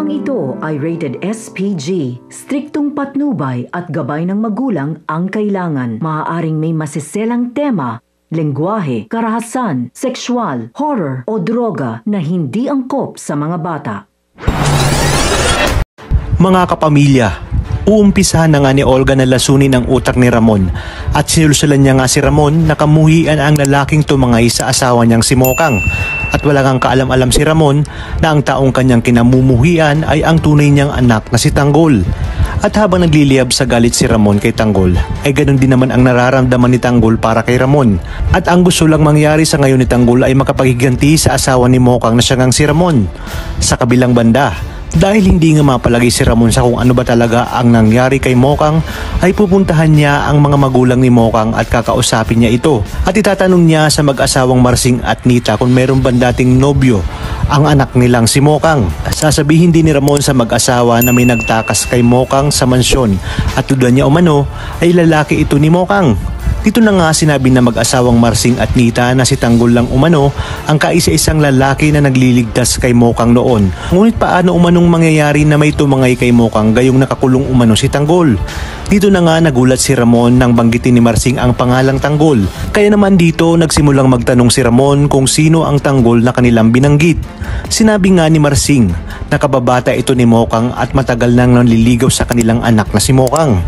Programang ito ay rated SPG. Striktong patnubay at gabay ng magulang ang kailangan. Maaaring may masiselang tema, lengguwahe, karahasan, sexual, horror o droga na hindi angkop sa mga bata. Mga kapamilya, uumpisahan na nga ni Olga na lasunin ang utak ni Ramon at sinulsulan niya nga si Ramon na kamuhian ang lalaking tumangay sa asawa niyang si Mokang. At wala kang kaalam-alam si Ramon na ang taong kanyang kinamumuhian ay ang tunay niyang anak na si Tanggol. At habang nagliliyab sa galit si Ramon kay Tanggol, ay ganun din naman ang nararamdaman ni Tanggol para kay Ramon. At ang gusto lang mangyari sa ngayon ni Tanggol ay makapaghiganti sa asawa ni Mokang na siya ngang si Ramon. Sa kabilang banda, dahil hindi nga mapalagay si Ramon sa kung ano ba talaga ang nangyari kay Mokang, ay pupuntahan niya ang mga magulang ni Mokang at kakausapin niya ito. At itatanong niya sa mag-asawang Marsing at Nita kung meron ba dating nobyo ang anak nilang si Mokang. Sasabihin din ni Ramon sa mag-asawa na may nagtakas kay Mokang sa mansyon at tuduan niya umano ay lalaki ito ni Mokang. Dito na nga sinabi na mag-asawang Marsing at Nita na si Tanggol lang umano ang kaisa-isang lalaki na nagliligtas kay Mokang noon. Ngunit paano umanong mangyayari na may tumangay kay Mokang gayong nakakulong umano si Tanggol? Dito na nga nagulat si Ramon nang banggitin ni Marsing ang pangalang Tanggol. Kaya naman dito nagsimulang magtanong si Ramon kung sino ang Tanggol na kanilang binanggit. Sinabi nga ni Marsing na kababata ito ni Mokang at matagal nang nanliligaw sa kanilang anak na si Mokang.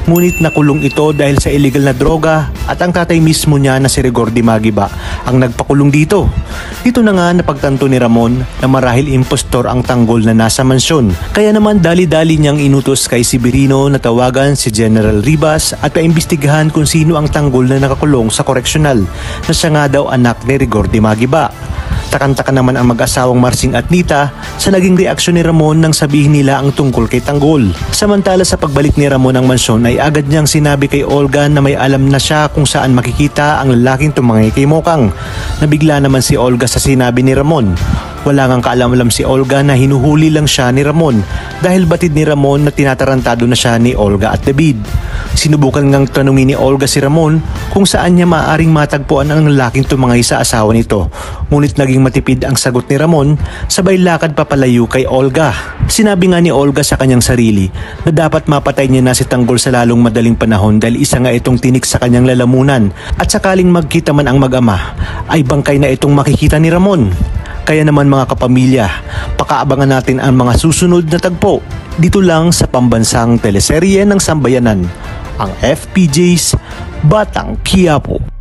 Ngunit nakulong ito dahil sa illegal na droga at ang tatay mismo niya na si Rigordy Magiba ang nagpakulong dito. Dito na nga napagtanto ni Ramon na marahil impostor ang Tanggol na nasa mansyon. Kaya naman dali-dali niyang inutos kay Severino na tawagan si General Ribas at paimbestigahan kung sino ang Tanggol na nakakulong sa koreksyonal na siya nga daw anak ni Rigordy Magiba. Takang-taka naman ang mag-asawang Marsing at Nita sa naging reaksyon ni Ramon nang sabihin nila ang tungkol kay Tanggol. Samantala sa pagbalik ni Ramon ng mansyon ay agad niyang sinabi kay Olga na may alam na siya kung saan makikita ang lalaking tumangay kay Mokang. Nabigla naman si Olga sa sinabi ni Ramon. Wala ngang kaalam-alam si Olga na hinuhuli lang siya ni Ramon dahil batid ni Ramon na tinatarantado na siya ni Olga at David. Sinubukan ngang tanungin ni Olga si Ramon kung saan niya maaaring matagpuan ang lalaking tumangay sa asawa nito. Ngunit naging matipid ang sagot ni Ramon, sabay lakad papalayo kay Olga. Sinabi nga ni Olga sa kanyang sarili na dapat mapatay niya na si Tanggol sa lalong madaling panahon dahil isa nga itong tinik sa kanyang lalamunan at sakaling magkita man ang mag-ama ay bangkay na itong makikita ni Ramon. Kaya naman mga kapamilya, pakaabangan natin ang mga susunod na tagpo dito lang sa pambansang teleserye ng sambayanan, ang FPJ's Batang Quiapo.